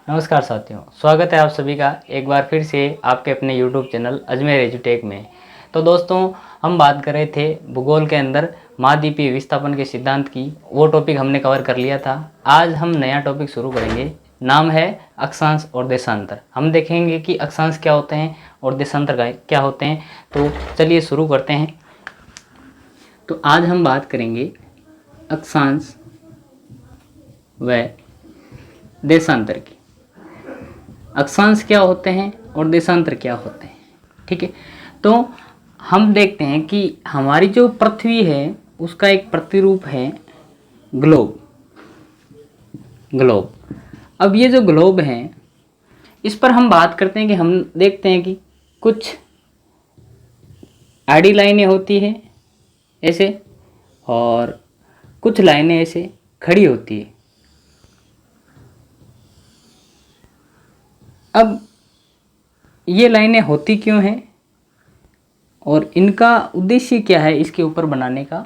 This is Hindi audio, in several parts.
नमस्कार साथियों, स्वागत है आप सभी का एक बार फिर से आपके अपने YouTube चैनल अजमेर एजुटेक में। तो दोस्तों, हम बात कर रहे थे भूगोल के अंदर महाद्वीपीय विस्थापन के सिद्धांत की। वो टॉपिक हमने कवर कर लिया था। आज हम नया टॉपिक शुरू करेंगे, नाम है अक्षांश और देशांतर। हम देखेंगे कि अक्षांश क्या होते हैं और देशांतर क्या होते हैं। तो चलिए शुरू करते हैं। तो आज हम बात करेंगे अक्षांश व देशांतर की। अक्षांश क्या होते हैं और देशांतर क्या होते हैं, ठीक है। तो हम देखते हैं कि हमारी जो पृथ्वी है उसका एक प्रतिरूप है ग्लोब। अब ये जो ग्लोब है, इस पर हम बात करते हैं कि हम देखते हैं कि कुछ आड़ी लाइनें होती हैं ऐसे, और कुछ लाइनें ऐसे खड़ी होती है। अब ये लाइनें होती क्यों हैं और इनका उद्देश्य क्या है इसके ऊपर बनाने का।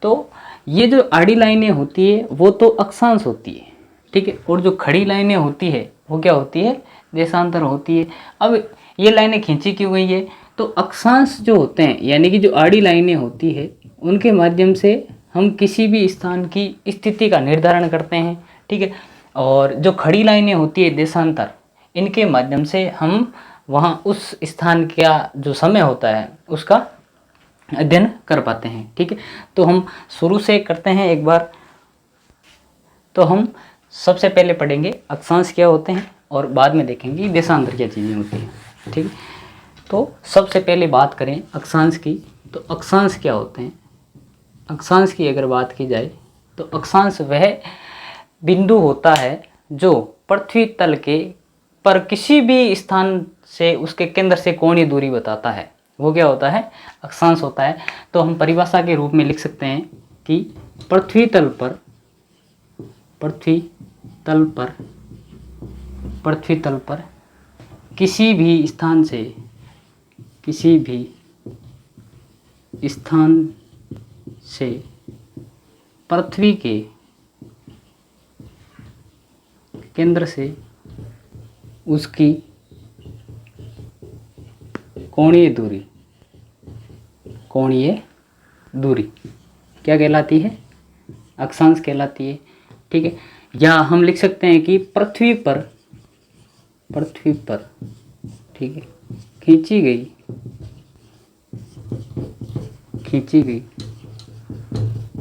तो ये जो आड़ी लाइनें होती है वो तो अक्षांश होती है, ठीक है, और जो खड़ी लाइनें होती है वो क्या होती है, देशांतर होती है। अब ये लाइनें खींची क्यों गई है, तो अक्षांश जो होते हैं यानी कि जो आड़ी लाइनें होती है उनके माध्यम से हम किसी भी स्थान की स्थिति का निर्धारण करते हैं, ठीक है। और जो खड़ी लाइनें होती है देशांतर, इनके माध्यम से हम वहाँ उस स्थान का जो समय होता है उसका अध्ययन कर पाते हैं, ठीक है। तो हम शुरू से करते हैं एक बार। तो हम सबसे पहले पढ़ेंगे अक्षांश क्या होते हैं और बाद में देखेंगे देशांतर क्या चीज़ें होती हैं, ठीक है। तो सबसे पहले बात करें अक्षांश की। तो अक्षांश क्या होते हैं। अक्षांश की अगर बात की जाए तो अक्षांश वह बिंदु होता है जो पृथ्वी तल के पर किसी भी स्थान से उसके केंद्र से कोणीय दूरी बताता है, वो क्या होता है, अक्षांश होता है। तो हम परिभाषा के रूप में लिख सकते हैं कि पृथ्वी तल पर किसी भी स्थान से पृथ्वी के केंद्र से उसकी कोणीय दूरी क्या कहलाती है, अक्षांश कहलाती है, ठीक है। या हम लिख सकते हैं कि पृथ्वी पर ठीक है खींची गई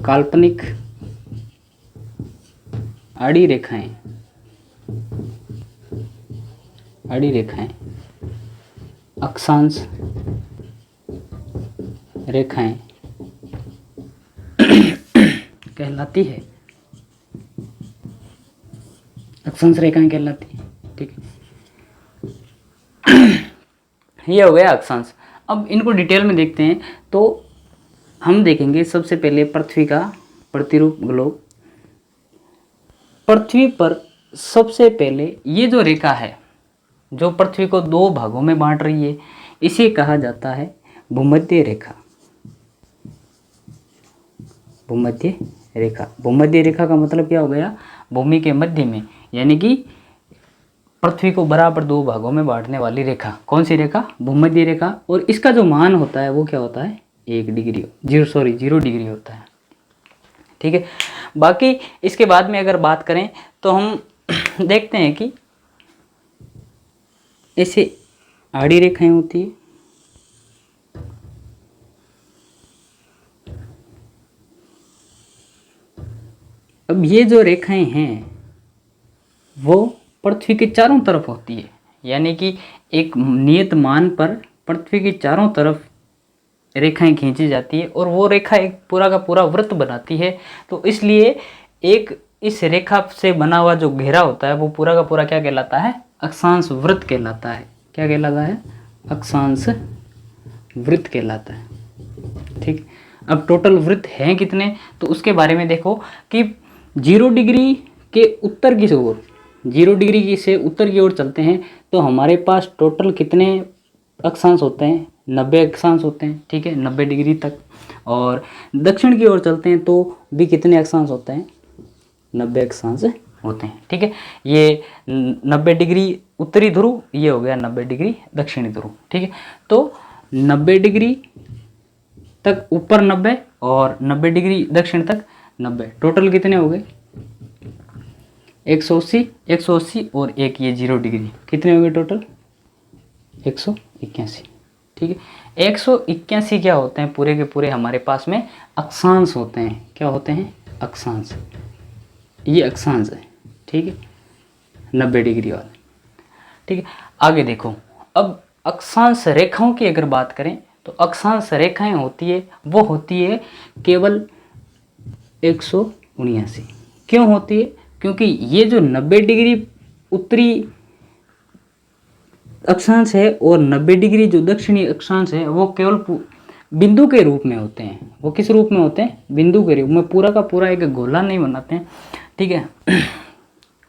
काल्पनिक आड़ी रेखाएं अक्षांश रेखाएं कहलाती है, अक्षांश रेखाएं कहलाती है, ठीक है। ये हो गया अक्षांश। अब इनको डिटेल में देखते हैं। तो हम देखेंगे सबसे पहले पृथ्वी का प्रतिरूप ग्लोब। पृथ्वी पर सबसे पहले ये जो रेखा है जो पृथ्वी को दो भागों में बांट रही है, इसे कहा जाता है भूमध्य रेखा। भूमध्य रेखा का मतलब क्या हो गया, भूमि के मध्य में, यानी कि पृथ्वी को बराबर दो भागों में बांटने वाली रेखा। कौन सी रेखा, भूमध्य रेखा। और इसका जो मान होता है वो क्या होता है, 0 डिग्री होता है, ठीक है। बाकी इसके बाद में अगर बात करें तो हम देखते हैं कि ऐसे आड़ी रेखाएं होती है, अब ये जो रेखाएं हैं वो पृथ्वी के चारों तरफ होती है, यानी कि एक नियत मान पर पृथ्वी की चारों तरफ रेखाएं खींची जाती है और वो रेखा एक पूरा का पूरा वृत्त बनाती है। तो इसलिए एक इस रेखा से बना हुआ जो घेरा होता है वो पूरा का पूरा क्या कहलाता है, अक्षांश वृत्त कहलाता है। क्या कहलाता है, अक्षांश वृत्त कहलाता है, ठीक। अब टोटल वृत्त हैं कितने, तो उसके बारे में देखो कि 0 डिग्री के उत्तर की ओर, 0 डिग्री से उत्तर की ओर चलते हैं तो हमारे पास टोटल कितने अक्षांश होते हैं, 90 अक्षांश होते हैं, ठीक है, 90 डिग्री तक। और दक्षिण की ओर चलते हैं तो भी कितने अक्षांश होते हैं, 90 अक्षांश होते हैं। ठीक है, ये 90 डिग्री उत्तरी ध्रुव, ये हो गया 90 डिग्री दक्षिणी ध्रुव। ठीक है, तो 90 डिग्री तक ऊपर 90 और 90 डिग्री दक्षिण तक 90, टोटल कितने हो गए 180, 180 और एक ये 0 डिग्री, कितने हो गए टोटल 181। ठीक है, 181 क्या होते हैं, पूरे के पूरे हमारे पास में अक्षांश होते हैं। क्या होते हैं, अक्षांश, ये अक्षांश है। ठीक है, 90 डिग्री वाले। ठीक है, आगे देखो, अब अक्षांश रेखाओं की अगर बात करें तो अक्षांश रेखाएं होती है, वो होती है केवल 179। क्यों होती है, क्योंकि ये जो 90 डिग्री उत्तरी अक्षांश है और 90 डिग्री जो दक्षिणी अक्षांश है वो केवल बिंदु के रूप में होते हैं। वो किस रूप में होते हैं, बिंदु के रूप में, पूरा का पूरा एक गोला नहीं बनाते हैं। ठीक है,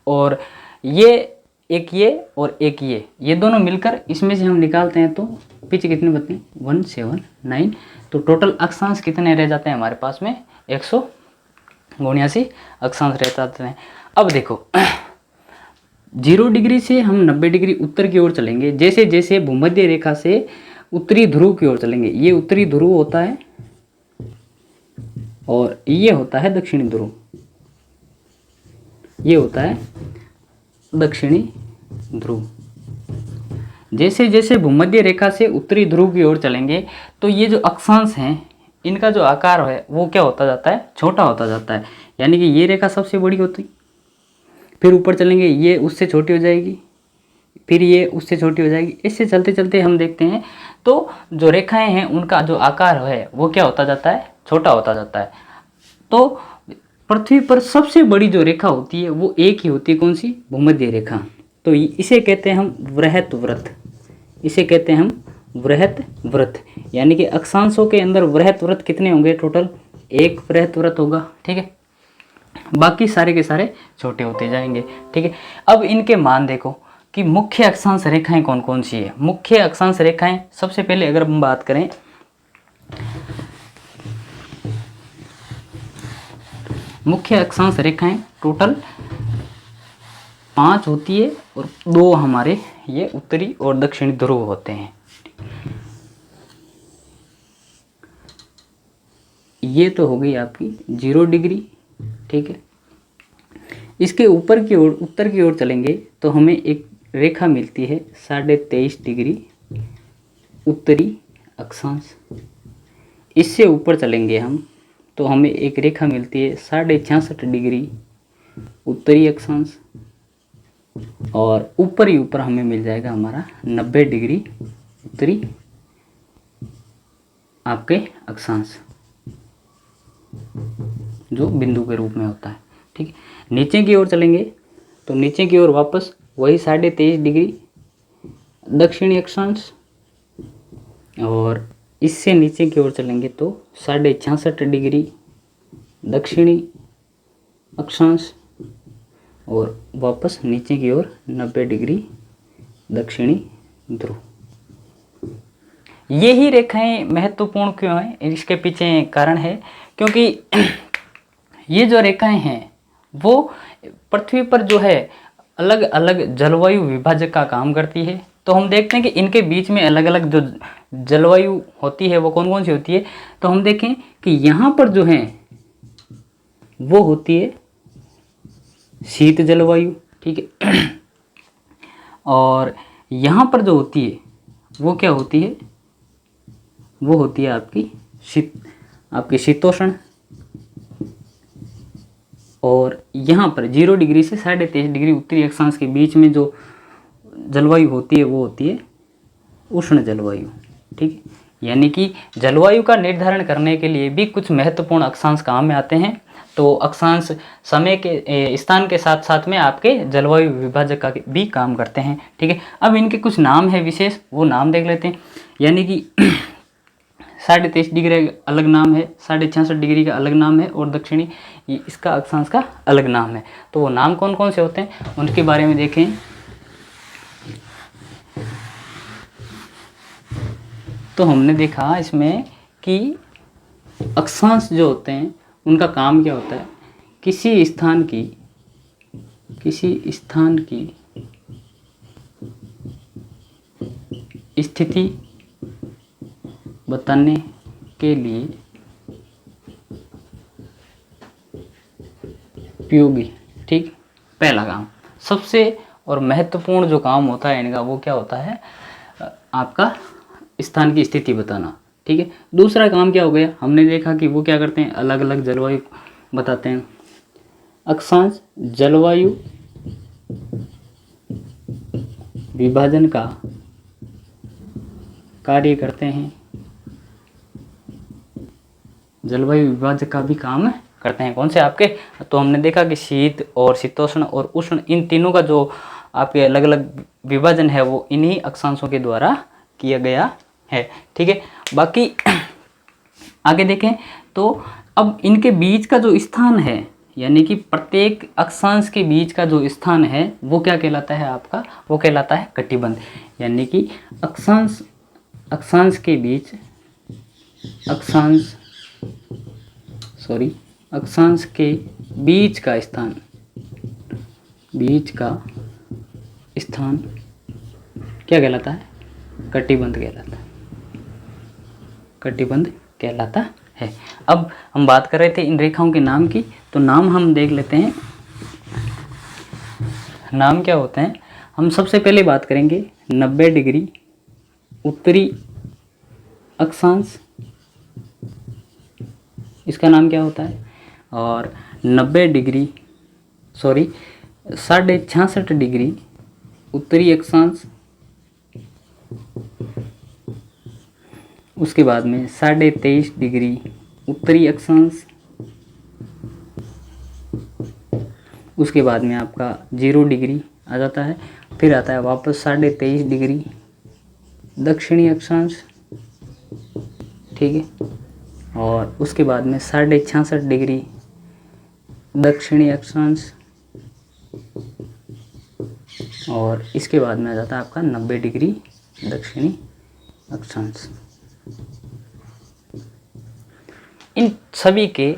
और ये एक ये और एक ये दोनों मिलकर इसमें से हम निकालते हैं तो पीछे कितने बचते हैं 179, तो टोटल अक्षांश कितने रह जाते हैं हमारे पास में 179 अक्षांश रह जाते हैं। अब देखो 0 डिग्री से हम 90 डिग्री उत्तर की ओर चलेंगे, जैसे जैसे भूमध्य रेखा से उत्तरी ध्रुव की ओर चलेंगे, ये उत्तरी ध्रुव होता है और ये होता है दक्षिणी ध्रुव, ये होता है दक्षिणी ध्रुव। जैसे जैसे भूमध्य रेखा से उत्तरी ध्रुव की ओर चलेंगे तो ये जो अक्षांश हैं इनका जो आकार है वो क्या होता जाता है, छोटा होता जाता है। यानी कि ये रेखा सबसे बड़ी होती, फिर ऊपर चलेंगे ये उससे छोटी हो जाएगी, फिर ये उससे छोटी हो जाएगी, इससे चलते चलते हम देखते हैं तो जो रेखाएं हैं उनका जो आकार है वो क्या होता जाता है, छोटा होता जाता है। तो पृथ्वी पर सबसे बड़ी जो रेखा होती है वो एक ही होती है, कौन सी, भूमध्य रेखा। तो इसे कहते हैं हम वृहत व्रत, इसे कहते हैं हम वृहत व्रत। यानी कि अक्षांशों के अंदर वृहत व्रत कितने होंगे, टोटल एक वृहत व्रत होगा। ठीक है, बाकी सारे के सारे छोटे होते जाएंगे। ठीक है, अब इनके मान देखो कि मुख्य अक्षांश रेखाएं कौन कौन सी है। मुख्य अक्षांश रेखाएं सबसे पहले अगर हम बात करें मुख्य अक्षांश रेखाएं टोटल 5 होती है और 2 हमारे ये उत्तरी और दक्षिणी ध्रुव होते हैं। ये तो हो गई आपकी 0 डिग्री। ठीक है, इसके ऊपर की ओर उत्तर की ओर चलेंगे तो हमें एक रेखा मिलती है 23.5 डिग्री उत्तरी अक्षांश। इससे ऊपर चलेंगे हम तो हमें एक रेखा मिलती है 66.5 डिग्री उत्तरी अक्षांश, और ऊपर ही ऊपर हमें मिल जाएगा हमारा 90 डिग्री उत्तरी आपके अक्षांश, जो बिंदु के रूप में होता है। ठीक है, नीचे की ओर चलेंगे तो नीचे की ओर वापस वही 23.5 डिग्री दक्षिणी अक्षांश, और इससे नीचे की ओर चलेंगे तो 66.5 डिग्री दक्षिणी अक्षांश, और वापस नीचे की ओर 90 डिग्री दक्षिणी ध्रुव। यही रेखाएं महत्वपूर्ण क्यों हैं, इसके पीछे कारण है क्योंकि ये जो रेखाएं हैं वो पृथ्वी पर जो है अलग अलग जलवायु विभाजक का काम करती है। तो हम देखते हैं कि इनके बीच में अलग अलग जो जलवायु होती है वो कौन कौन सी होती है। तो हम देखें कि यहाँ पर जो है वो होती है शीत जलवायु। ठीक है, और यहाँ पर जो होती है वो क्या होती है, वो होती है आपकी शीतोष्ण। और यहाँ पर 0 डिग्री से 23.5 डिग्री उत्तरी अक्षांश के बीच में जो जलवायु होती है वो होती है उष्ण जलवायु। ठीक है, यानी कि जलवायु का निर्धारण करने के लिए भी कुछ महत्वपूर्ण अक्षांश काम में आते हैं। तो अक्षांश समय के स्थान के साथ साथ में आपके जलवायु विभाजक का भी काम करते हैं। ठीक है, अब इनके कुछ नाम है विशेष, वो नाम देख लेते हैं। यानी कि 23.5 डिग्री का अलग नाम है, 66.5 डिग्री का अलग नाम है, और दक्षिणी इसका अक्षांश का अलग नाम है। तो वो नाम कौन कौन से होते हैं उनके बारे में देखें। तो हमने देखा इसमें कि अक्षांश जो होते हैं उनका काम क्या होता है, किसी स्थान की किसी स्थान की स्थिति बताने के लिए उपयोगी। ठीक, पहला काम सबसे और महत्वपूर्ण जो काम होता है इनका वो क्या होता है, आपका स्थान की स्थिति बताना। ठीक है, दूसरा काम क्या हो गया, हमने देखा कि वो क्या करते हैं, अलग अलग जलवायु बताते हैं। अक्षांश जलवायु विभाजन का कार्य करते हैं, जलवायु विभाजन का भी काम करते हैं। कौन से आपके, तो हमने देखा कि शीत और शीतोष्ण और उष्ण इन तीनों का जो आपके अलग अलग विभाजन है वो इन्हीं अक्षांशों के द्वारा किया गया है। ठीक है, बाकी आगे देखें तो अब इनके बीच का जो स्थान है, यानी कि प्रत्येक अक्षांश के बीच का जो स्थान है वो क्या कहलाता है आपका, वो कहलाता है कटिबंध। यानी कि अक्षांश के बीच अक्षांश के बीच का स्थान क्या कहलाता है, कटिबंध कहलाता है, कटिबंध कहलाता है। अब हम बात कर रहे थे इन रेखाओं के नाम की, तो नाम हम देख लेते हैं, नाम क्या होते हैं। हम सबसे पहले बात करेंगे 90 डिग्री उत्तरी अक्षांश, इसका नाम क्या होता है, और 66.5 डिग्री उत्तरी अक्षांश, उसके बाद में 23.5 डिग्री उत्तरी अक्षांश, उसके बाद में आपका 0 डिग्री आ जाता है, फिर आता है वापस 23.5 डिग्री दक्षिणी अक्षांश। ठीक है, और उसके बाद में 66.5 डिग्री दक्षिणी अक्षांश, और इसके बाद में आ जाता है आपका 90 डिग्री दक्षिणी अक्षांश। इन सभी के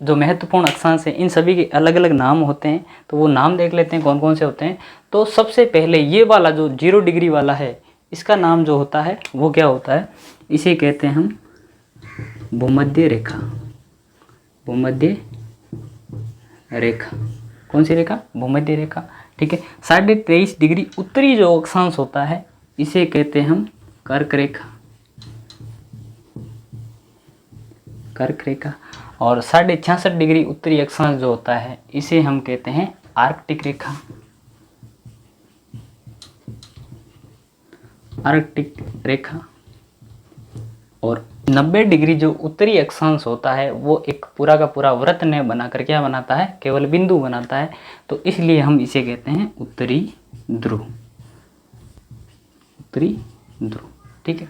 जो महत्वपूर्ण अक्षांश हैं इन सभी के अलग अलग नाम होते हैं, तो वो नाम देख लेते हैं कौन कौन से होते हैं। तो सबसे पहले ये वाला जो 0 डिग्री वाला है, इसका नाम जो होता है वो क्या होता है, इसे कहते हैं हम भूमध्य रेखा। भूमध्य रेखा, कौन सी रेखा, भूमध्य रेखा। ठीक है, 23.5 डिग्री उत्तरी जो अक्षांश होता है इसे कहते हैं हम कर्क रेखा, कर्क रेखा। और 66.5 डिग्री उत्तरी अक्षांश जो होता है इसे हम कहते हैं आर्कटिक रेखा, आर्कटिक रेखा। और 90 डिग्री जो उत्तरी अक्षांश होता है वो एक पूरा का पूरा वृत्त ने बनाकर क्या बनाता है, केवल बिंदु बनाता है, तो इसलिए हम इसे कहते हैं उत्तरी ध्रुव, उत्तरी ध्रुव। ठीक है,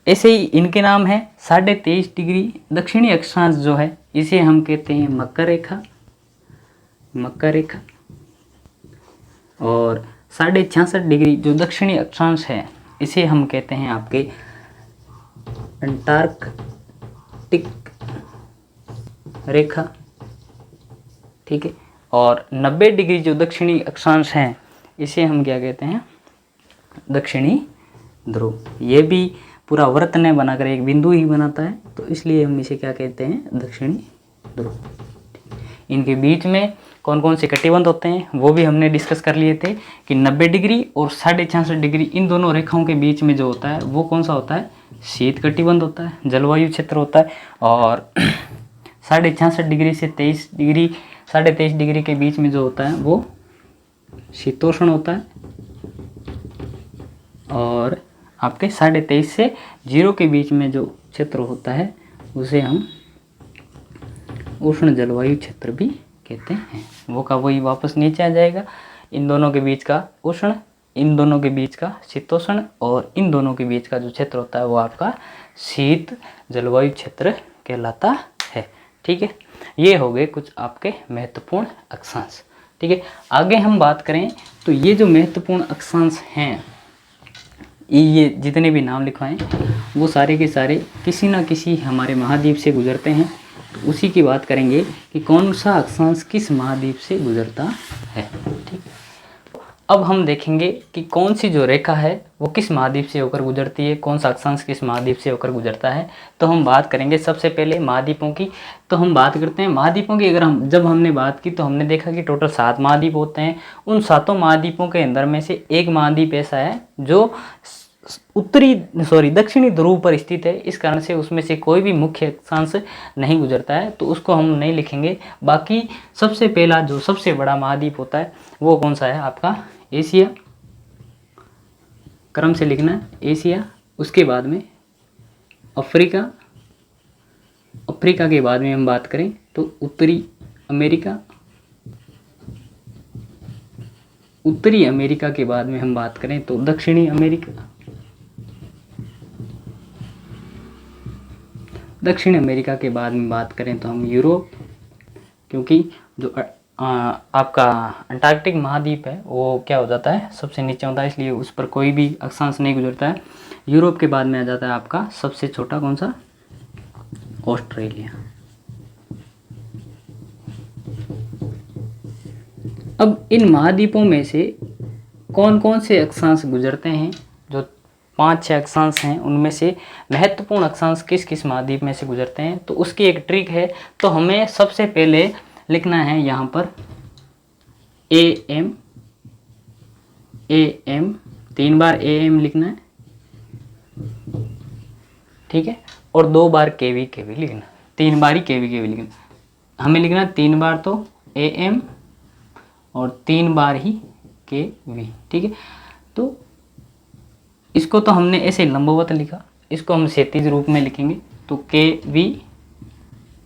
ऐसे ही इनके नाम है 23.5 डिग्री दक्षिणी अक्षांश जो है इसे हम कहते हैं मकर रेखा, मकर रेखा। और 66.5 डिग्री जो दक्षिणी अक्षांश है इसे हम कहते हैं आपके अंटार्कटिक रेखा। ठीक है, और 90 डिग्री जो दक्षिणी अक्षांश है इसे हम क्या कहते हैं, दक्षिणी ध्रुव। ये भी पूरा वृत्त ने बनाकर एक बिंदु ही बनाता है, तो इसलिए हम इसे क्या कहते हैं, दक्षिणी ध्रुव। इनके बीच में कौन कौन से कटिबंध होते हैं वो भी हमने डिस्कस कर लिए थे कि 90 डिग्री और 66.5 डिग्री इन दोनों रेखाओं के बीच में जो होता है वो कौन सा होता है, शीत कटिबंध होता है, जलवायु क्षेत्र होता है। और 66.5 डिग्री से 23 डिग्री के बीच में जो होता है वो शीतोष्ण होता है। और आपके 23.5 से 0 के बीच में जो क्षेत्र होता है उसे हम उष्ण जलवायु क्षेत्र भी कहते हैं। वो का वही वापस नीचे आ जाएगा। इन दोनों के बीच का उष्ण, इन दोनों के बीच का शीतोष्ण और इन दोनों के बीच का जो क्षेत्र होता है वो आपका शीत जलवायु क्षेत्र कहलाता है। ठीक है, ये हो गए कुछ आपके महत्वपूर्ण अक्षांश। ठीक है, आगे हम बात करें तो ये जो महत्वपूर्ण अक्षांश हैं, ये जितने भी नाम लिखवाएं वो सारे के सारे किसी न किसी हमारे महाद्वीप से गुजरते हैं। तो उसी की बात करेंगे कि कौन सा अक्षांश किस महाद्वीप से गुजरता है। ठीक, अब हम देखेंगे कि कौन सी जो रेखा है वो किस महाद्वीप से होकर गुजरती है, कौन सा अक्षांश किस महाद्वीप से होकर गुजरता है। तो हम बात करेंगे सबसे पहले महाद्वीपों की। तो हम बात करते हैं महाद्वीपों की। अगर हम जब हमने बात की तो हमने देखा कि टोटल 7 महाद्वीप होते हैं। उन 7 महाद्वीपों के अंदर में से एक महाद्वीप ऐसा है जो दक्षिणी ध्रुव पर स्थित है। इस कारण से उसमें से कोई भी मुख्य अक्षांश नहीं गुजरता है, तो उसको हम नहीं लिखेंगे। बाकी सबसे पहला जो सबसे बड़ा महाद्वीप होता है वो कौन सा है आपका, एशिया। क्रम से लिखना है, एशिया। उसके बाद में अफ्रीका। अफ्रीका के बाद में हम बात करें तो उत्तरी अमेरिका। उत्तरी अमेरिका के बाद में हम बात करें तो दक्षिणी अमेरिका। दक्षिण अमेरिका के बाद में बात करें तो हम यूरोप, क्योंकि जो आपका अंटार्कटिक महाद्वीप है वो क्या हो जाता है, सबसे नीचे होता है, इसलिए उस पर कोई भी अक्षांश नहीं गुजरता है। यूरोप के बाद में आ जाता है आपका सबसे छोटा कौन सा, ऑस्ट्रेलिया। अब इन महाद्वीपों में से कौन कौन से अक्षांश गुजरते हैं, जो 5-6 अक्षांश हैं उनमें से महत्वपूर्ण अक्षांश किस किस महाद्वीप में से गुजरते हैं, तो उसकी एक ट्रिक है। तो हमें सबसे पहले लिखना है यहाँ पर AM। 3 बार AM लिखना है, ठीक है, और 2 बार KV लिखना, 3 बार ही KV लिखना। हमें लिखना 3 बार तो AM और 3 बार ही KV, ठीक है। तो इसको तो हमने ऐसे लंबवत लिखा, इसको हम क्षैतिज रूप में लिखेंगे तो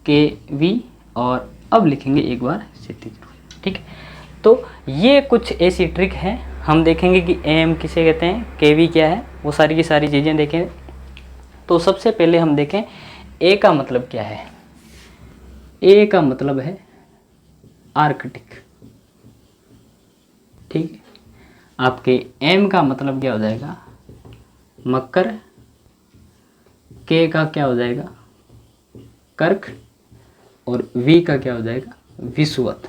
KV और अब लिखेंगे एक बार क्षैतिज रूप, ठीक है। तो ये कुछ ऐसी ट्रिक है। हम देखेंगे कि AM किसे कहते हैं, KV क्या है, वो सारी की सारी चीज़ें देखें। तो सबसे पहले हम देखें A का मतलब क्या है। A का मतलब है आर्कटिक, ठीक है। आपके M का मतलब क्या हो जाएगा, मकर। K का क्या हो जाएगा, कर्क। और V का क्या हो जाएगा, विषुवत।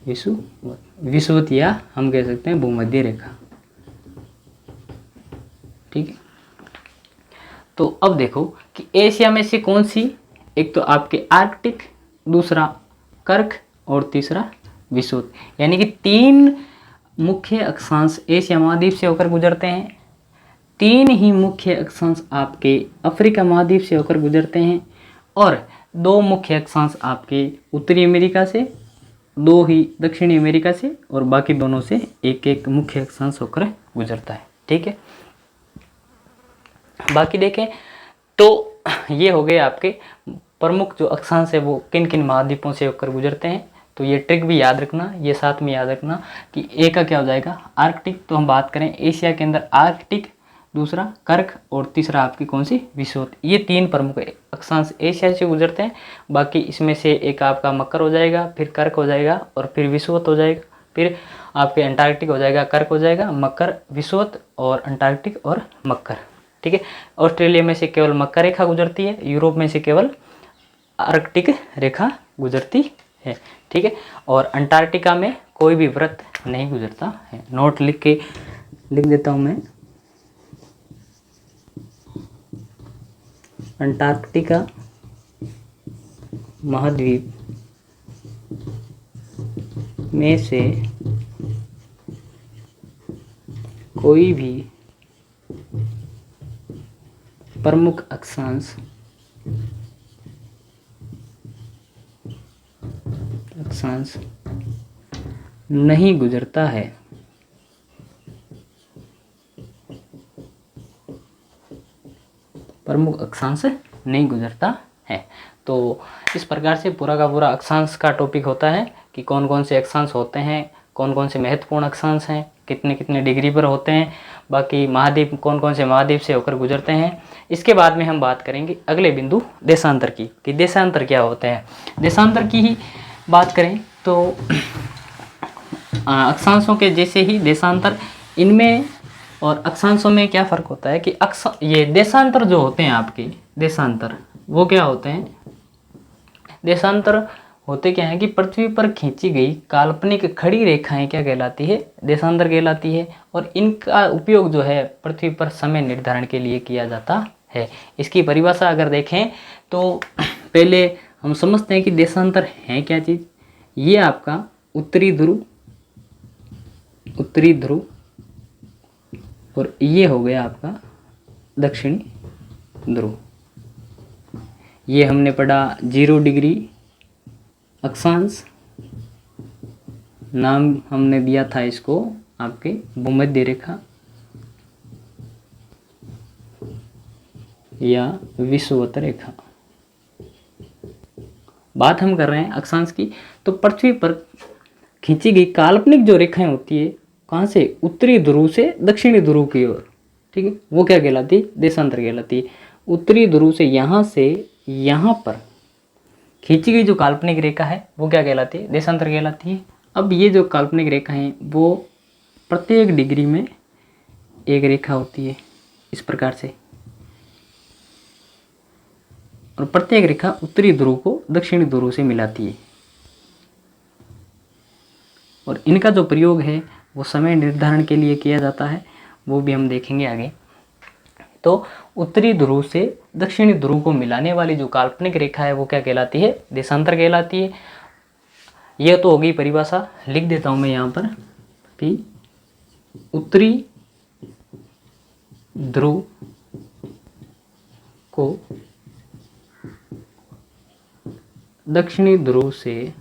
विषुवत या हम कह सकते हैं भूमध्य रेखा, ठीक है। तो अब देखो कि एशिया में से कौन सी, एक तो आपके आर्कटिक, दूसरा कर्क और तीसरा विषुवत, यानी कि 3 मुख्य अक्षांश एशिया महाद्वीप से होकर गुजरते हैं। 3 ही मुख्य अक्षांश आपके अफ्रीका महाद्वीप से होकर गुजरते हैं और 2 मुख्य अक्षांश आपके उत्तरी अमेरिका से, 2 ही दक्षिणी अमेरिका से और बाकी दोनों से एक एक मुख्य अक्षांश होकर गुजरता है, ठीक है। बाकी देखें तो ये हो गए आपके प्रमुख जो अक्षांश है वो किन किन महाद्वीपों से होकर गुजरते हैं। तो ये ट्रिक भी याद रखना, ये साथ में याद रखना कि ए का क्या हो जाएगा, आर्कटिक। तो हम बात करें एशिया के अंदर आर्कटिक, दूसरा कर्क और तीसरा आपकी कौन सी, विषुवत। ये 3 प्रमुख अक्षांश एशिया से गुजरते हैं। बाकी इसमें से एक आपका मकर हो जाएगा, फिर कर्क हो जाएगा और फिर विषुवत हो जाएगा, फिर आपके अंटार्कटिक हो जाएगा, कर्क हो जाएगा, मकर, विषुवत और अंटार्कटिक और मकर, ठीक है। ऑस्ट्रेलिया में से केवल मकर रेखा गुजरती है, यूरोप में से केवल आर्कटिक रेखा गुजरती है, ठीक है। और अंटार्कटिका में कोई भी वृत्त नहीं गुजरता है। नोट लिख देता हूँ मैं, अंटार्कटिका महाद्वीप में से कोई भी प्रमुख अक्षांश नहीं गुजरता है। प्रमुख अक्षांश नहीं गुजरता है। तो इस प्रकार से पूरा का पूरा अक्षांश का टॉपिक होता है कि कौन कौन से अक्षांश होते हैं, कौन कौन से महत्वपूर्ण अक्षांश हैं, कितने कितने डिग्री पर होते हैं, बाकी महाद्वीप कौन कौन से महाद्वीप से होकर गुजरते हैं। इसके बाद में हम बात करेंगे अगले बिंदु देशांतर की, कि देशांतर क्या होते हैं। देशांतर की ही बात करें तो अक्षांशों के जैसे ही देशांतर, इनमें और अक्षांशों में क्या फ़र्क होता है कि ये देशांतर जो होते हैं आपके, देशांतर वो क्या होते हैं, देशांतर होते क्या है कि पृथ्वी पर खींची गई काल्पनिक खड़ी रेखाएं क्या कहलाती है, देशांतर कहलाती है। और इनका उपयोग जो है पृथ्वी पर समय निर्धारण के लिए किया जाता है। इसकी परिभाषा अगर देखें तो पहले हम समझते हैं कि देशांतर है क्या चीज़। ये आपका उत्तरी ध्रुव और ये हो गया आपका दक्षिणी ध्रुव। ये हमने पढ़ा 0 डिग्री अक्षांश, नाम हमने दिया था इसको आपके भूमध्य रेखा या विषुवत रेखा। बात हम कर रहे हैं अक्षांश की, तो पृथ्वी पर खींची गई काल्पनिक जो रेखाएं होती है, कहाँ से, उत्तरी ध्रुव से दक्षिणी ध्रुव की ओर, ठीक है, वो क्या कहलाती है, देशांतर कहलाती है। उत्तरी ध्रुव से यहाँ पर खींची गई जो काल्पनिक रेखा है वो क्या कहलाती है, देशांतर कहलाती है। अब ये जो काल्पनिक रेखा है वो प्रत्येक डिग्री में एक रेखा होती है इस प्रकार से, और प्रत्येक रेखा उत्तरी ध्रुव को दक्षिणी ध्रुव से मिलाती है। और इनका जो प्रयोग है वो समय निर्धारण के लिए किया जाता है, वो भी हम देखेंगे आगे। तो उत्तरी ध्रुव से दक्षिणी ध्रुव को मिलाने वाली जो काल्पनिक रेखा है वो क्या कहलाती है, देशांतर कहलाती है। यह तो होगी परिभाषा, लिख देता हूं मैं यहाँ पर कि उत्तरी ध्रुव को दक्षिणी ध्रुव से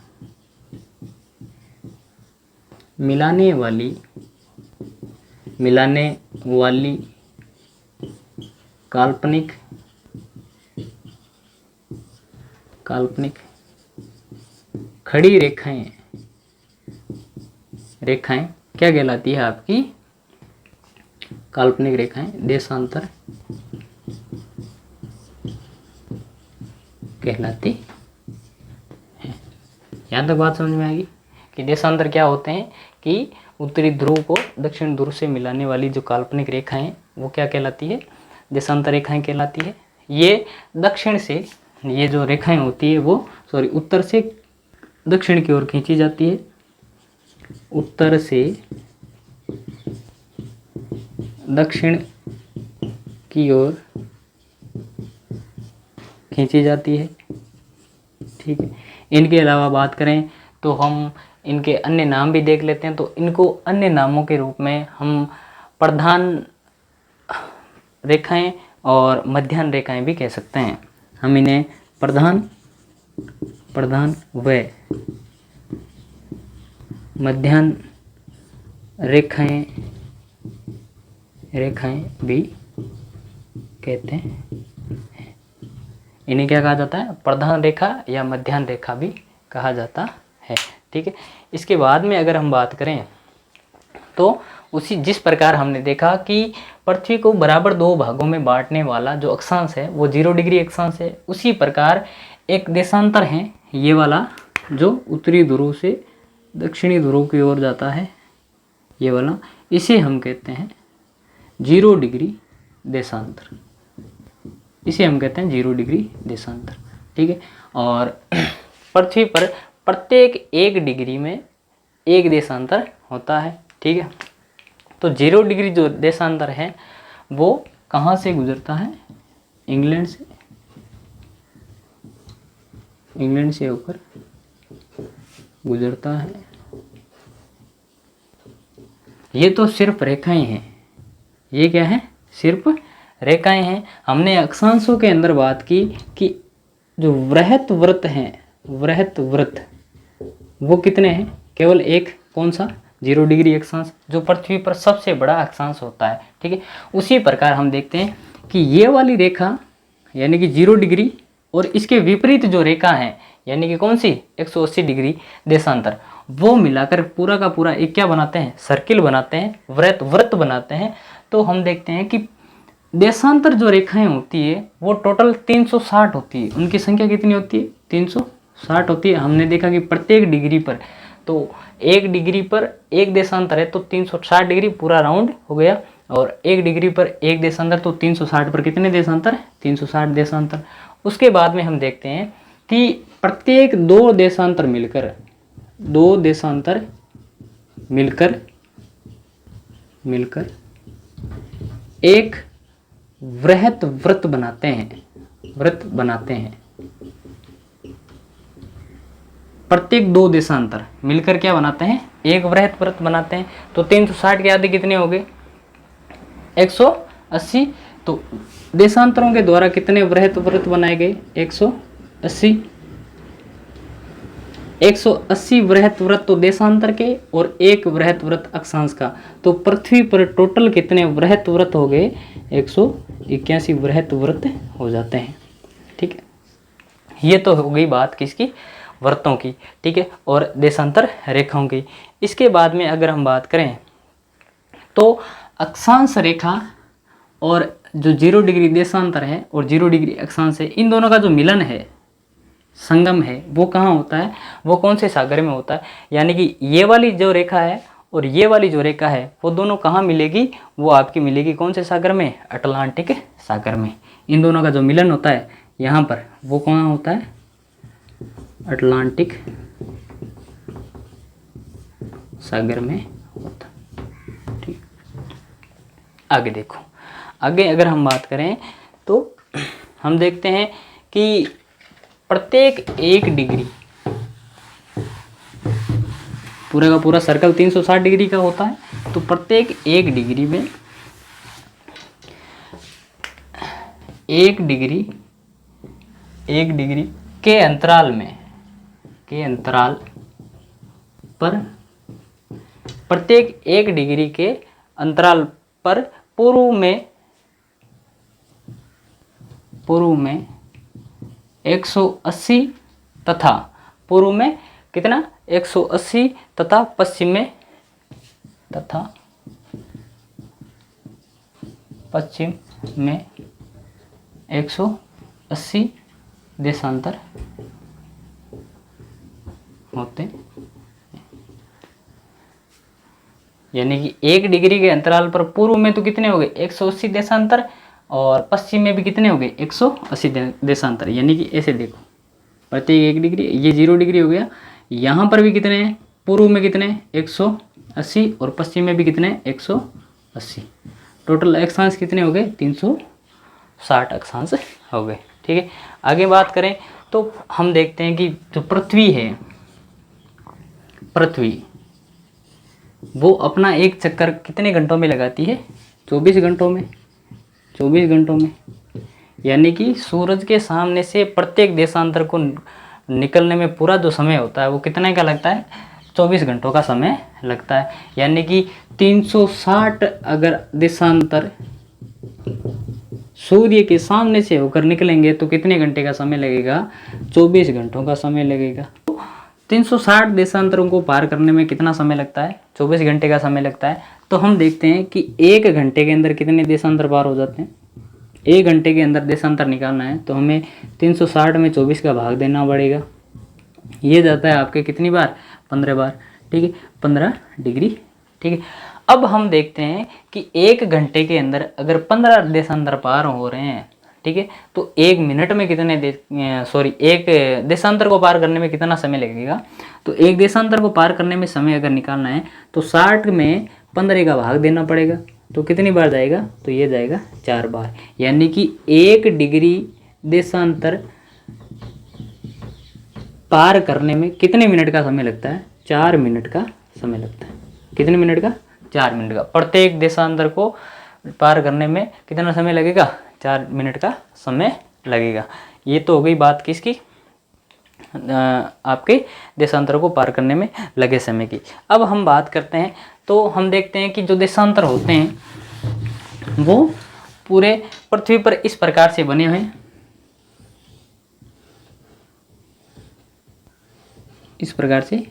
मिलाने वाली काल्पनिक खड़ी रेखाएं क्या कहलाती है आपकी, काल्पनिक रेखाएं देशांतर कहलाती है। यहाँ तक बात समझ में आएगी कि देशांतर क्या होते हैं कि उत्तरी ध्रुव को दक्षिण ध्रुव से मिलाने वाली जो काल्पनिक रेखाएं वो क्या कहलाती है, देशांतर रेखाएं कहलाती है। ये दक्षिण से, ये जो रेखाएं होती है वो उत्तर से दक्षिण की ओर खींची जाती है, उत्तर से दक्षिण की ओर खींची जाती है, ठीक है। इनके अलावा बात करें तो हम इनके अन्य नाम भी देख लेते हैं। तो इनको अन्य नामों के रूप में हम प्रधान रेखाएं और मध्याह्न रेखाएं भी कह सकते हैं। हम इन्हें प्रधान व मध्याह्न रेखाएं भी कहते हैं। इन्हें क्या कहा जाता है, प्रधान रेखा या मध्याह्न रेखा भी कहा जाता है, ठीक है। इसके बाद में अगर हम बात करें तो उसी जिस प्रकार हमने देखा कि पृथ्वी को बराबर 2 भागों में बांटने वाला जो अक्षांश है वो 0 डिग्री अक्षांश है, उसी प्रकार एक देशांतर है ये वाला जो उत्तरी ध्रुव से दक्षिणी ध्रुव की ओर जाता है, ये वाला, इसे हम कहते हैं 0 डिग्री देशांतर। इसे हम कहते हैं 0 डिग्री देशांतर, ठीक है। और पृथ्वी पर प्रत्येक 1 डिग्री में एक देशांतर होता है, ठीक है। तो 0 डिग्री जो देशांतर है वो कहाँ से गुजरता है, इंग्लैंड से होकर गुजरता है। ये तो सिर्फ रेखाएं हैं, ये क्या है, सिर्फ रेखाएं हैं। हमने अक्षांशों के अंदर बात की कि जो वृहत वृत्त वो कितने हैं, केवल एक, कौन सा, 0 डिग्री अक्षांश, जो पृथ्वी पर सबसे बड़ा अक्षांश होता है, ठीक है। उसी प्रकार हम देखते हैं कि ये वाली रेखा यानी कि 0 डिग्री और इसके विपरीत जो रेखा है यानी कि कौन सी, 180 डिग्री देशांतर, वो मिलाकर पूरा का पूरा एक क्या बनाते हैं, सर्किल बनाते हैं, वृत्त बनाते हैं। तो हम देखते हैं कि देशांतर जो रेखाएं होती है वो टोटल 360 होती है। उनकी संख्या कितनी होती है, 360 होती है। हमने देखा कि प्रत्येक डिग्री पर, तो 1 डिग्री पर एक देशांतर है तो 360 डिग्री पूरा राउंड हो गया, और 1 डिग्री पर एक देशांतर, तो 360 पर कितने देशांतर, 360 देशांतर। उसके बाद में हम देखते हैं कि प्रत्येक दो देशांतर मिलकर एक वृहत वृत्त बनाते हैं। प्रत्येक दो देशांतर मिलकर क्या बनाते हैं? एक वृहत वृत्त बनाते हैं। तो 360 के आधे कितने हो गए? 180। तो देशांतरों के द्वारा कितने वृहत वृत्त बनाए गए? 180। 180 वृहत वृत्त तो देशांतर के और एक वृहत वृत्त अक्षांश का। तो पृथ्वी पर टोटल कितने वृहत वृत्त हो गए? 181 वृहत वृत्त हो जाते हैं। ठीक है, ये तो हो गई बात किसकी? वृत्तों की। ठीक है, और देशांतर रेखाओं की। इसके बाद में अगर हम बात करें तो अक्षांश रेखा और जो 0 डिग्री देशांतर है और 0 डिग्री अक्षांश है, इन दोनों का जो मिलन है, संगम है, वो कहाँ होता है? वो कौन से सागर में होता है? यानी कि ये वाली जो रेखा है और ये वाली जो रेखा है वो दोनों कहाँ मिलेगी? वो आपकी मिलेगी कौन से सागर में? अटलांटिक सागर में। इन दोनों का जो मिलन होता है यहाँ पर, वो कहाँ होता है? अटलांटिक सागर में होता है। ठीक, आगे देखो। आगे अगर हम बात करें तो हम देखते हैं कि प्रत्येक 1 डिग्री, पूरा का पूरा सर्कल 360 डिग्री का होता है। तो प्रत्येक 1 डिग्री में 1 डिग्री के अंतराल पर प्रत्येक 1 डिग्री के अंतराल पर पूर्व में 180 तथा पूर्व में कितना? 180 तथा पश्चिम में 180 देशांतर होते हैं। यानी कि 1 डिग्री के अंतराल पर पूर्व में तो कितने हो गए? 180 देशांतर, और पश्चिम में भी कितने हो गए? 180 देशांतर। यानी कि ऐसे देखो, प्रत्येक 1 डिग्री, ये 0 डिग्री हो गया। यहाँ पर भी कितने हैं? पूर्व में कितने? 180, और पश्चिम में भी कितने? 180। टोटल अक्षांश कितने हो गए? 360 अक्षांश हो गए। ठीक है, आगे बात करें तो हम देखते हैं कि जो पृथ्वी है, वो अपना एक चक्कर कितने घंटों में लगाती है? 24 घंटों में। 24 घंटों में, यानी कि सूरज के सामने से प्रत्येक देशांतर को निकलने में पूरा जो समय होता है वो कितने का लगता है? 24 घंटों का समय लगता है। यानी कि 360 अगर देशांतर सूर्य के सामने से होकर निकलेंगे तो कितने घंटे का समय लगेगा? 24 घंटों का समय लगेगा। 360 देशांतरों को पार करने में कितना समय लगता है? 24 घंटे का समय लगता है। तो हम देखते हैं कि 1 घंटे के अंदर कितने देशांतर पार हो जाते हैं। 1 घंटे के अंदर देशांतर निकालना है तो हमें 360 में 24 का भाग देना पड़ेगा। ये जाता है आपके कितनी बार? 15 बार। ठीक है, 15 डिग्री। ठीक है, अब हम देखते हैं कि 1 घंटे के अंदर अगर 15 देशांतर पार हो रहे हैं, ठीक है, तो 1 मिनट में कितने एक देशांतर को पार करने में कितना समय लगेगा? तो एक देशांतर को पार करने में समय अगर निकालना है तो 60 में 15 का भाग देना पड़ेगा। तो कितनी बार जाएगा? तो ये जाएगा 4 बार। यानी कि 1 डिग्री देशांतर पार करने में कितने मिनट का समय लगता है? 4 मिनट का समय लगता है। कितने मिनट का? 4 मिनट का। प्रत्येक देशांतर को पार करने में कितना समय लगेगा? 4 मिनट का समय लगेगा। ये तो हो गई बात किसकी? आपके देशांतर को पार करने में लगे समय की। अब हम बात करते हैं तो हम देखते हैं कि जो देशांतर होते हैं वो पूरे पृथ्वी पर इस प्रकार से बने हुए हैं। इस प्रकार से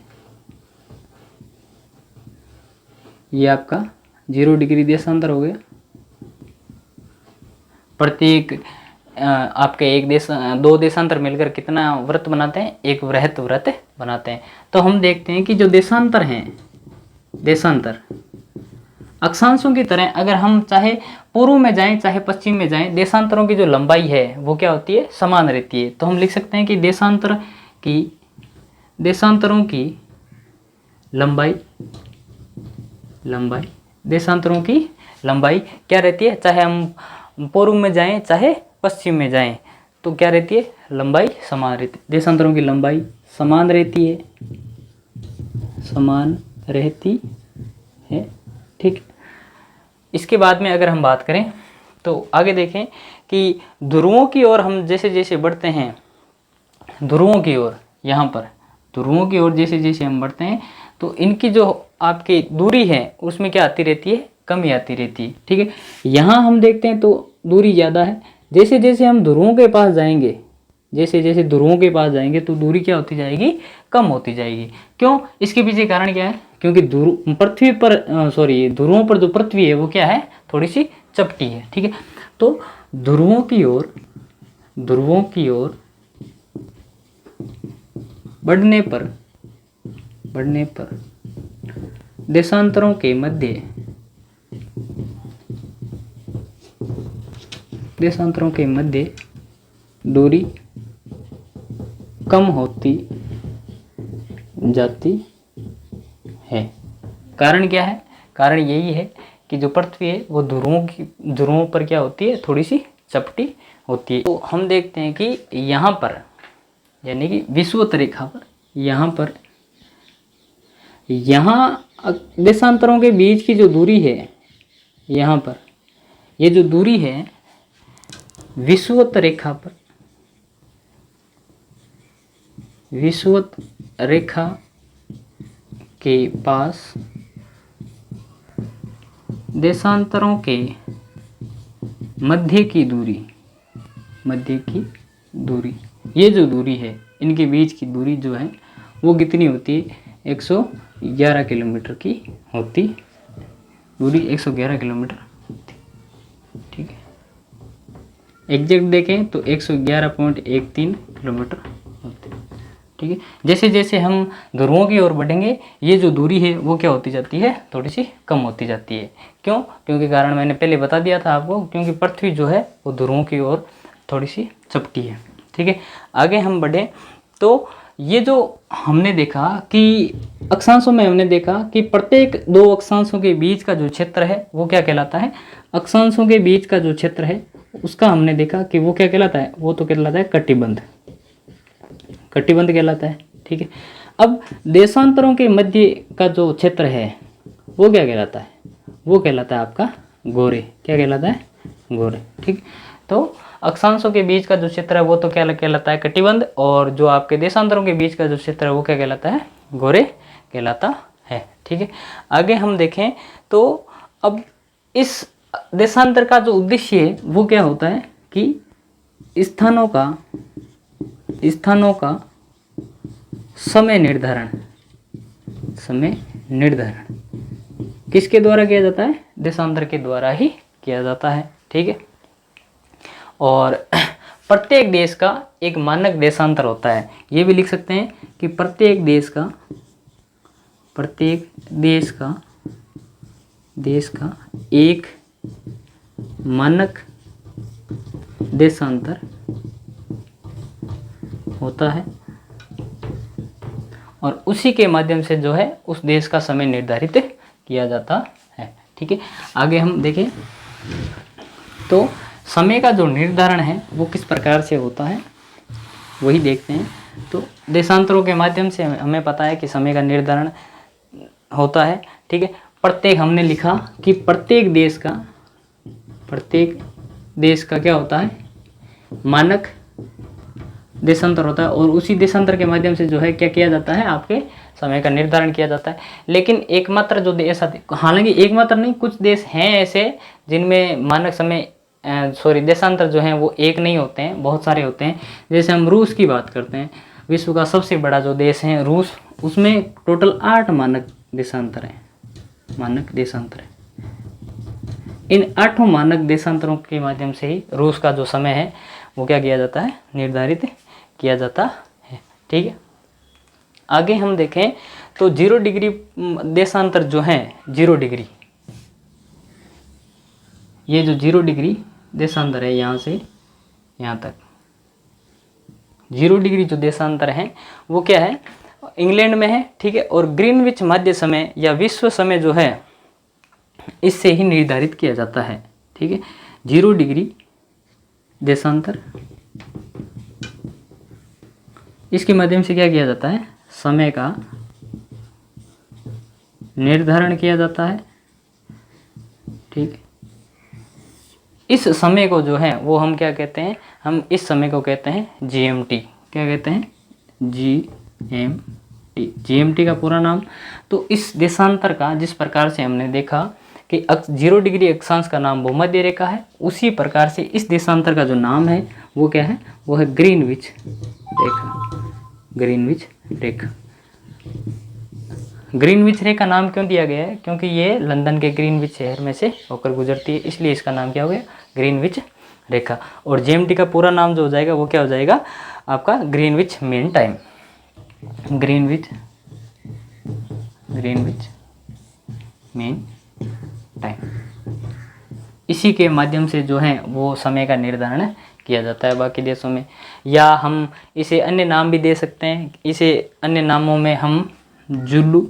ये आपका 0 डिग्री देशांतर हो गया। प्रत्येक आपके 2 देशांतर मिलकर कितना वृत्त बनाते हैं? एक वृहत वृत्त बनाते हैं। तो हम देखते हैं कि जो देशांतर हैं, देशांतर अक्षांशों की तरह अगर हम चाहे पूर्व में जाएं चाहे पश्चिम में जाएं, देशांतरों की जो लंबाई है वो क्या होती है? समान रहती है। तो हम लिख सकते हैं कि देशांतर कि देशांतरों की लंबाई देशांतरों की लंबाई क्या रहती है, चाहे हम पूर्व में जाएं चाहे पश्चिम में जाएं, तो क्या रहती है, लंबाई समान रहती है। देशांतरों की लंबाई समान रहती है, ठीक। इसके बाद में अगर हम बात करें तो आगे देखें कि ध्रुवों की ओर हम जैसे जैसे बढ़ते हैं, ध्रुवों की ओर, यहाँ पर ध्रुवों की ओर जैसे जैसे हम बढ़ते हैं तो इनकी जो आपकी दूरी है उसमें क्या आती रहती है, कमी आती रहती है, ठीक है। यहाँ हम देखते हैं तो दूरी ज़्यादा है, जैसे जैसे हम ध्रुवों के पास जाएंगे, जैसे जैसे ध्रुवों के पास जाएंगे तो दूरी क्या होती जाएगी, कम होती जाएगी। क्यों, इसके पीछे कारण क्या है, क्योंकि पृथ्वी पर ध्रुवों पर जो पृथ्वी है वो क्या है, थोड़ी सी चपटी है, ठीक है। तो ध्रुवों की ओर बढ़ने पर देशांतरों के मध्य दूरी कम होती जाती है। कारण क्या है, कारण यही है कि जो पृथ्वी है वो ध्रुवों पर क्या होती है, थोड़ी सी चपटी होती है। तो हम देखते हैं कि यहाँ पर यानी कि विषुवत रेखा पर यहाँ देशांतरों के बीच की जो दूरी है, यहाँ पर ये जो दूरी है विषुवत रेखा के पास देशांतरों के मध्य की दूरी, ये जो दूरी है इनके बीच की दूरी जो है वो कितनी होती है, 111 किलोमीटर की होती, दूरी 111 किलोमीटर होती, ठीक है। एग्जैक्ट देखें तो 111.13 किलोमीटर होती, ठीक है। जैसे जैसे हम ध्रुवों की ओर बढ़ेंगे ये जो दूरी है वो क्या होती जाती है, थोड़ी सी कम होती जाती है। क्यों, क्योंकि कारण मैंने पहले बता दिया था आपको, क्योंकि पृथ्वी जो है वो ध्रुवों की ओर थोड़ी सी चपटी है, ठीक है। आगे हम बढ़े तो ये जो हमने देखा कि अक्षांशों में हमने देखा कि प्रत्येक दो अक्षांशों के बीच का जो क्षेत्र है वो क्या कहलाता है, अक्षांशों के बीच का जो क्षेत्र है उसका हमने देखा कि वो क्या कहलाता है, वो तो कहलाता है कटिबंध कहलाता है, ठीक है। अब देशांतरों के मध्य का जो क्षेत्र है वो क्या कहलाता है, वो कहलाता है आपका गोरे, क्या कहलाता है, गोरे, ठीक। तो अक्षांशों के बीच का जो क्षेत्र है वो तो क्या कहलाता है, कटिबंध, और जो आपके देशांतरों के बीच का जो क्षेत्र है वो क्या कहलाता है, गोरे कहलाता है, ठीक है। आगे हम देखें तो अब इस देशांतर का जो उद्देश्य है वो क्या होता है कि स्थानों का समय निर्धारण किसके द्वारा किया जाता है, देशांतर के द्वारा ही किया जाता है, ठीक है। और प्रत्येक देश का एक मानक देशांतर होता है, ये भी लिख सकते हैं कि प्रत्येक देश का एक मानक देशांतर होता है और उसी के माध्यम से जो है उस देश का समय निर्धारित किया जाता है, ठीक है। आगे हम देखें तो समय का जो निर्धारण है वो किस प्रकार से होता है वही देखते हैं। तो देशांतरों के माध्यम से हमें पता है कि समय का निर्धारण होता है, ठीक है। प्रत्येक हमने लिखा कि प्रत्येक देश का क्या होता है, मानक देशांतर होता है और उसी देशांतर के माध्यम से जो है क्या किया जाता है, आपके समय का निर्धारण किया जाता है। लेकिन एकमात्र जो देश, हालांकि एकमात्र नहीं, कुछ देश हैं ऐसे जिनमें मानक समय देशांतर जो हैं वो एक नहीं होते हैं, बहुत सारे होते हैं। जैसे हम रूस की बात करते हैं, विश्व का सबसे बड़ा जो देश है रूस, उसमें टोटल 8 मानक देशांतर हैं, इन 8 मानक देशांतरों के माध्यम से ही रूस का जो समय है वो क्या किया जाता है, निर्धारित किया जाता है, ठीक है। आगे हम देखें तो 0 डिग्री देशांतर जो है, 0 डिग्री, ये जो 0 डिग्री देशांतर है यहाँ से यहाँ तक, 0 डिग्री जो देशांतर है वो क्या है, इंग्लैंड में है, ठीक है। और ग्रीनविच मध्य समय या विश्व समय जो है इससे ही निर्धारित किया जाता है, ठीक है। 0 डिग्री देशांतर, इसके माध्यम से क्या किया जाता है, समय का निर्धारण किया जाता है, ठीक है। इस समय को जो है वो हम क्या कहते हैं, हम इस समय को कहते हैं जीएमटी। क्या कहते हैं, जीएमटी। जीएमटी का पूरा नाम। तो इस देशांतर का जिस प्रकार से हमने देखा कि 0 डिग्री अक्षांश का नाम भूमध्य रेखा है, उसी प्रकार से इस देशांतर का जो नाम है वो क्या है, वो है ग्रीनविच रेखा। ग्रीनविच रेखा। ग्रीनविच रेखा नाम क्यों दिया गया है, क्योंकि ये लंदन के ग्रीनविच शहर में से होकर गुजरती है, इसलिए इसका नाम क्या हो गया, ग्रीनविच रेखा। और जीएमटी का पूरा नाम जो हो जाएगा वो क्या हो जाएगा आपका, Greenwich mean time. Greenwich mean time. इसी के माध्यम से जो है वो समय का निर्धारण किया जाता है बाकी देशों में। या हम इसे अन्य नाम भी दे सकते हैं, इसे अन्य नामों में हम जुलू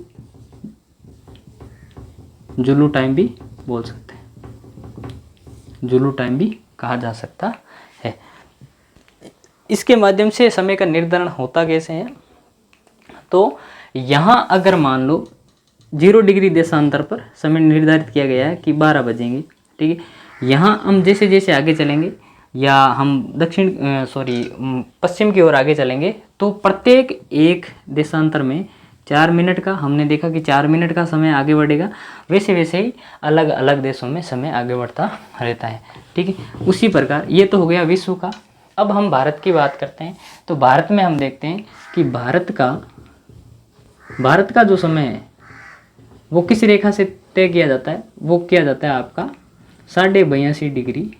टाइम भी बोल सकते हैं, जुलू टाइम भी कहा जा सकता है। इसके माध्यम से समय का निर्धारण होता कैसे है, तो यहाँ अगर मान लो 0 डिग्री देशांतर पर समय निर्धारित किया गया है कि 12 बजेंगे, ठीक है। यहाँ हम जैसे जैसे आगे चलेंगे या हम पश्चिम की ओर आगे चलेंगे तो प्रत्येक एक देशांतर में 4 मिनट का, हमने देखा कि 4 मिनट का समय आगे बढ़ेगा। वैसे वैसे ही अलग अलग देशों में समय आगे बढ़ता रहता है, ठीक है। उसी प्रकार ये तो हो गया विश्व का। अब हम भारत की बात करते हैं, तो भारत में हम देखते हैं कि भारत का जो समय है वो किस रेखा से तय किया जाता है, वो किया जाता है आपका 82.5 डिग्री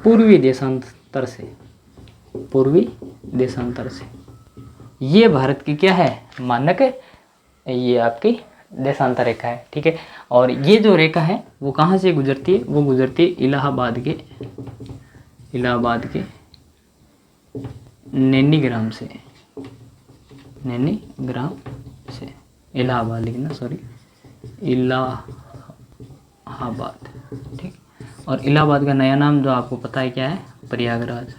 पूर्वी देशांतर से। पूर्वी देशांतर से ये भारत की क्या है, मानक है, ये आपकी देशांतर रेखा है, ठीक है। और ये जो रेखा है वो कहाँ से गुजरती है, वो गुजरती है इलाहाबाद के नैनीग्राम से। नैनीग्राम से, इलाहाबाद लिखना, सॉरी, इलाहाबाद, ठीक। और इलाहाबाद का नया नाम जो आपको पता है क्या है, प्रयागराज,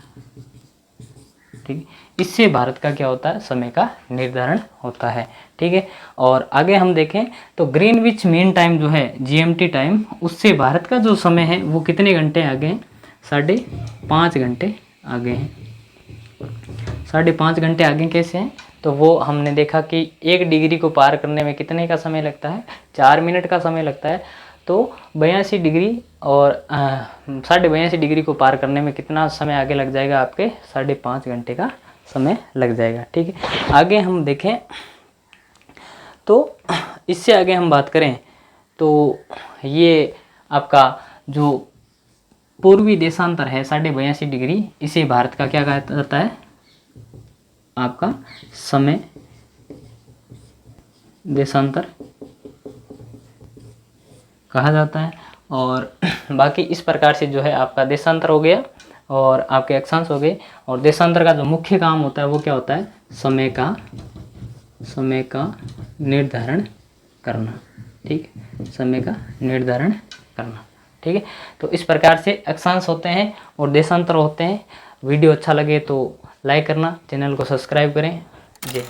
ठीक। इससे भारत का क्या होता है, समय का निर्धारण होता है, ठीक है। और आगे हम देखें तो ग्रीनविच मीन टाइम जो है, जीएमटी टाइम, उससे भारत का जो समय है वो कितने घंटे आगे हैं, 5.5 घंटे आगे हैं। 5.5 घंटे आगे कैसे हैं, तो वो हमने देखा कि 1 डिग्री को पार करने में कितने का समय लगता है, 4 मिनट का समय लगता है। तो 82 डिग्री और 82.5 डिग्री को पार करने में कितना समय आगे लग जाएगा, आपके 5.5 घंटे का समय लग जाएगा, ठीक है। आगे हम देखें तो इससे आगे हम बात करें तो ये आपका जो पूर्वी देशांतर है 82.5 डिग्री, इसे भारत का क्या कहा जाता है, आपका समय देशांतर कहा जाता है। और बाकी इस प्रकार से जो है आपका देशांतर हो गया और आपके अक्षांश हो गए। और देशांतर का जो मुख्य काम होता है वो क्या होता है, समय का निर्धारण करना, ठीक है, समय का निर्धारण करना, ठीक है। तो इस प्रकार से अक्षांश होते हैं और देशांतर होते हैं। वीडियो अच्छा लगे तो लाइक करना, चैनल को सब्सक्राइब करें। जय